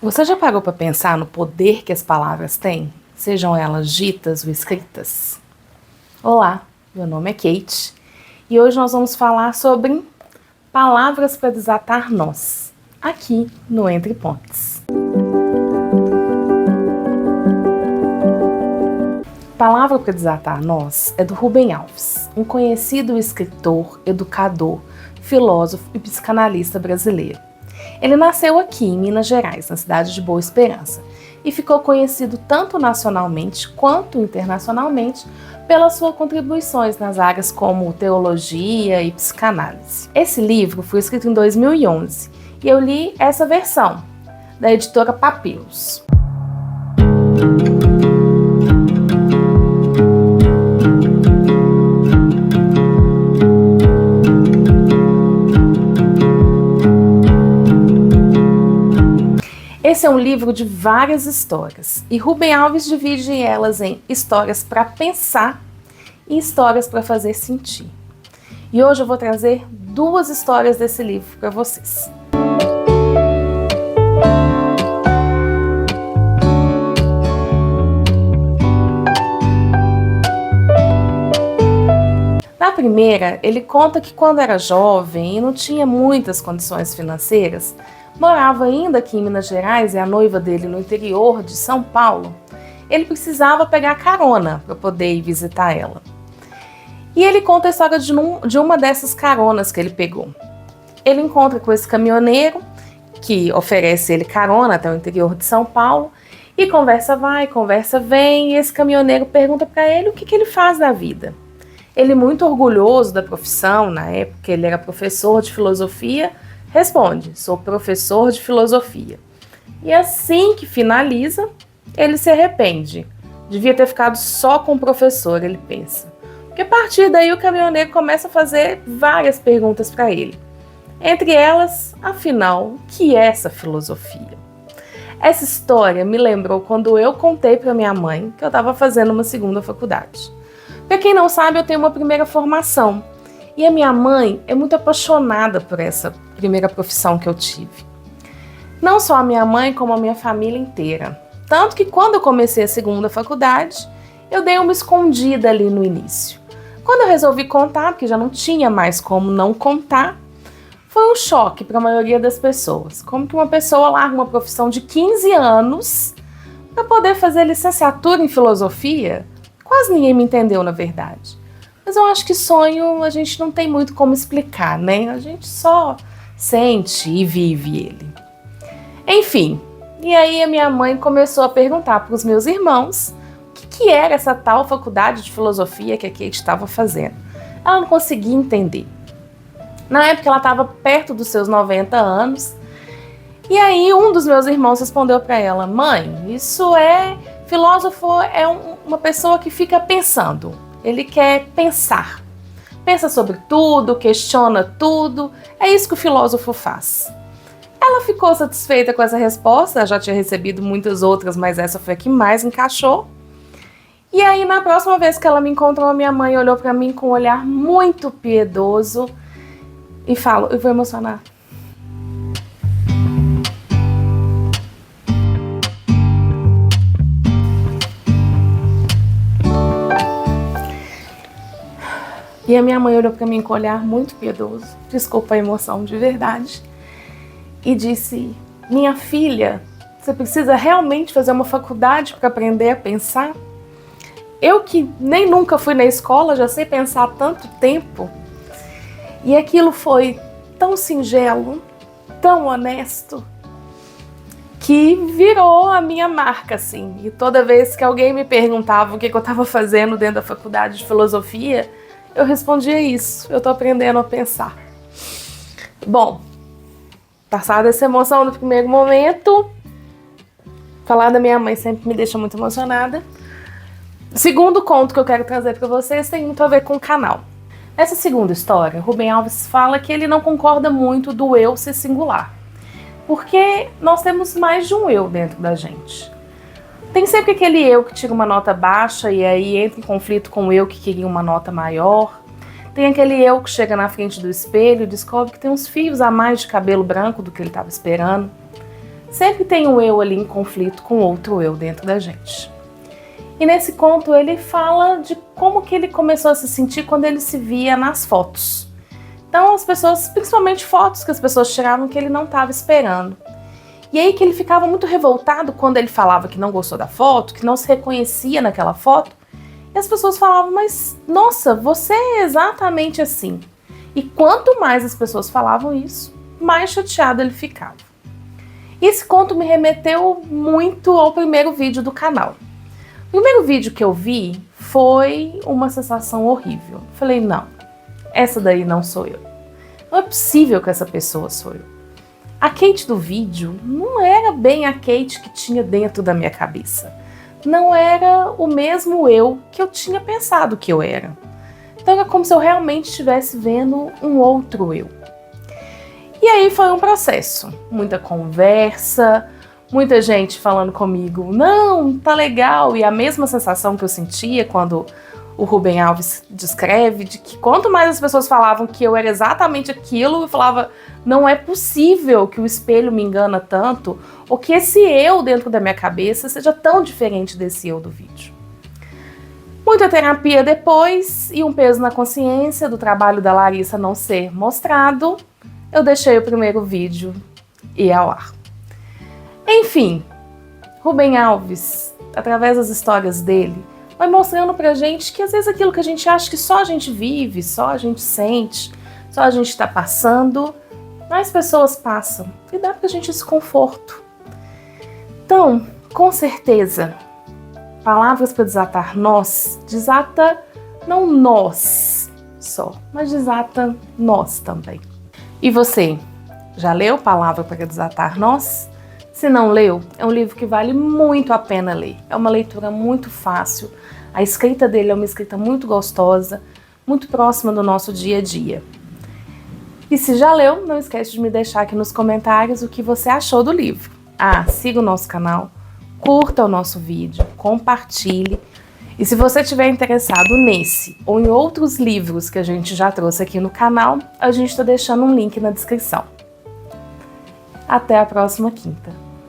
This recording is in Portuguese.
Você já parou para pensar no poder que as palavras têm, sejam elas ditas ou escritas? Olá, meu nome é Kate e hoje nós vamos falar sobre palavras para desatar nós, aqui no Entre Pontes. Palavra para desatar nós é do Rubem Alves, um conhecido escritor, educador, filósofo e psicanalista brasileiro. Ele nasceu aqui em Minas Gerais, na cidade de Boa Esperança, e ficou conhecido tanto nacionalmente quanto internacionalmente pelas suas contribuições nas áreas como teologia e psicanálise. Esse livro foi escrito em 2011 e eu li essa versão, da editora Papiros. Esse é um livro de várias histórias e Rubem Alves divide elas em histórias para pensar e histórias para fazer sentir. E hoje eu vou trazer duas histórias desse livro para vocês. Na primeira, ele conta que quando era jovem e não tinha muitas condições financeiras, morava ainda aqui em Minas Gerais e a noiva dele no interior de São Paulo, ele precisava pegar carona para poder ir visitar ela. E ele conta a história de uma dessas caronas que ele pegou. Ele encontra com esse caminhoneiro que oferece ele carona até o interior de São Paulo e conversa vai, conversa vem, e esse caminhoneiro pergunta para ele o que ele faz da vida. Ele, muito orgulhoso da profissão, na época ele era professor de filosofia, responde: sou professor de filosofia. E assim que finaliza, ele se arrepende. Devia ter ficado só com o professor, ele pensa. Porque a partir daí o caminhoneiro começa a fazer várias perguntas para ele. Entre elas, afinal, o que é essa filosofia? Essa história me lembrou quando eu contei para minha mãe que eu estava fazendo uma segunda faculdade. Para quem não sabe, eu tenho uma primeira formação. E a minha mãe é muito apaixonada por essa primeira profissão que eu tive. Não só a minha mãe, como a minha família inteira. Tanto que quando eu comecei a segunda faculdade, eu dei uma escondida ali no início. Quando eu resolvi contar, porque já não tinha mais como não contar, foi um choque para a maioria das pessoas. Como que uma pessoa larga uma profissão de 15 anos para poder fazer licenciatura em filosofia? Quase ninguém me entendeu, na verdade. Mas eu acho que sonho a gente não tem muito como explicar, né? A gente só sente e vive ele. Enfim, e aí a minha mãe começou a perguntar para os meus irmãos o que era essa tal faculdade de filosofia que a Kate estava fazendo. Ela não conseguia entender. Na época ela estava perto dos seus 90 anos, e aí um dos meus irmãos respondeu para ela: mãe, isso é... filósofo é uma pessoa que fica pensando. Ele quer pensar. Pensa sobre tudo, questiona tudo. É isso que o filósofo faz. Ela ficou satisfeita com essa resposta. Ela já tinha recebido muitas outras, mas essa foi a que mais encaixou. E aí, na próxima vez que ela me encontrou, a minha mãe olhou para mim com um olhar muito piedoso e falou: eu vou emocionar. E a minha mãe olhou para mim com um olhar muito piedoso, desculpa a emoção de verdade, e disse: minha filha, você precisa realmente fazer uma faculdade para aprender a pensar? Eu que nem nunca fui na escola, já sei pensar há tanto tempo. E aquilo foi tão singelo, tão honesto, que virou a minha marca, assim. E toda vez que alguém me perguntava o que eu estava fazendo dentro da faculdade de filosofia, eu respondia isso: eu tô aprendendo a pensar. Bom, passada essa emoção do primeiro momento, falar da minha mãe sempre me deixa muito emocionada. O segundo conto que eu quero trazer para vocês tem muito a ver com o canal. Nessa segunda história, Rubem Alves fala que ele não concorda muito do eu ser singular, porque nós temos mais de um eu dentro da gente. Tem sempre aquele eu que tira uma nota baixa e aí entra em conflito com o eu que queria uma nota maior. Tem aquele eu que chega na frente do espelho e descobre que tem uns fios a mais de cabelo branco do que ele estava esperando. Sempre tem um eu ali em conflito com outro eu dentro da gente. E nesse conto ele fala de como que ele começou a se sentir quando ele se via nas fotos. Então as pessoas, principalmente fotos que as pessoas tiravam que ele não estava esperando. E aí que ele ficava muito revoltado quando ele falava que não gostou da foto, que não se reconhecia naquela foto. E as pessoas falavam, mas nossa, você é exatamente assim. E quanto mais as pessoas falavam isso, mais chateado ele ficava. E esse conto me remeteu muito ao primeiro vídeo do canal. O primeiro vídeo que eu vi foi uma sensação horrível. Falei, não, essa daí não sou eu. Não é possível que essa pessoa sou eu. A Kate do vídeo não era bem a Kate que tinha dentro da minha cabeça. Não era o mesmo eu que eu tinha pensado que eu era. Então era como se eu realmente estivesse vendo um outro eu. E aí foi um processo, muita conversa, muita gente falando comigo, não, tá legal, e a mesma sensação que eu sentia quando o Rubem Alves descreve, de que quanto mais as pessoas falavam que eu era exatamente aquilo, eu falava, não é possível que o espelho me engana tanto, ou que esse eu dentro da minha cabeça seja tão diferente desse eu do vídeo. Muita terapia depois, e um peso na consciência do trabalho da Larissa não ser mostrado, eu deixei o primeiro vídeo ir ao ar. Enfim, Rubem Alves, através das histórias dele, vai mostrando pra gente que às vezes aquilo que a gente acha que só a gente vive, só a gente sente, só a gente tá passando, mais pessoas passam e dá pra gente esse conforto. Então, com certeza, palavras para desatar nós, desata não nós só, mas desata nós também. E você, já leu Palavra para Desatar Nós? Se não leu, é um livro que vale muito a pena ler. É uma leitura muito fácil, a escrita dele é uma escrita muito gostosa, muito próxima do nosso dia a dia. E se já leu, não esquece de me deixar aqui nos comentários o que você achou do livro. Siga o nosso canal, curta o nosso vídeo, compartilhe. E se você estiver interessado nesse ou em outros livros que a gente já trouxe aqui no canal, a gente está deixando um link na descrição. Até a próxima quinta.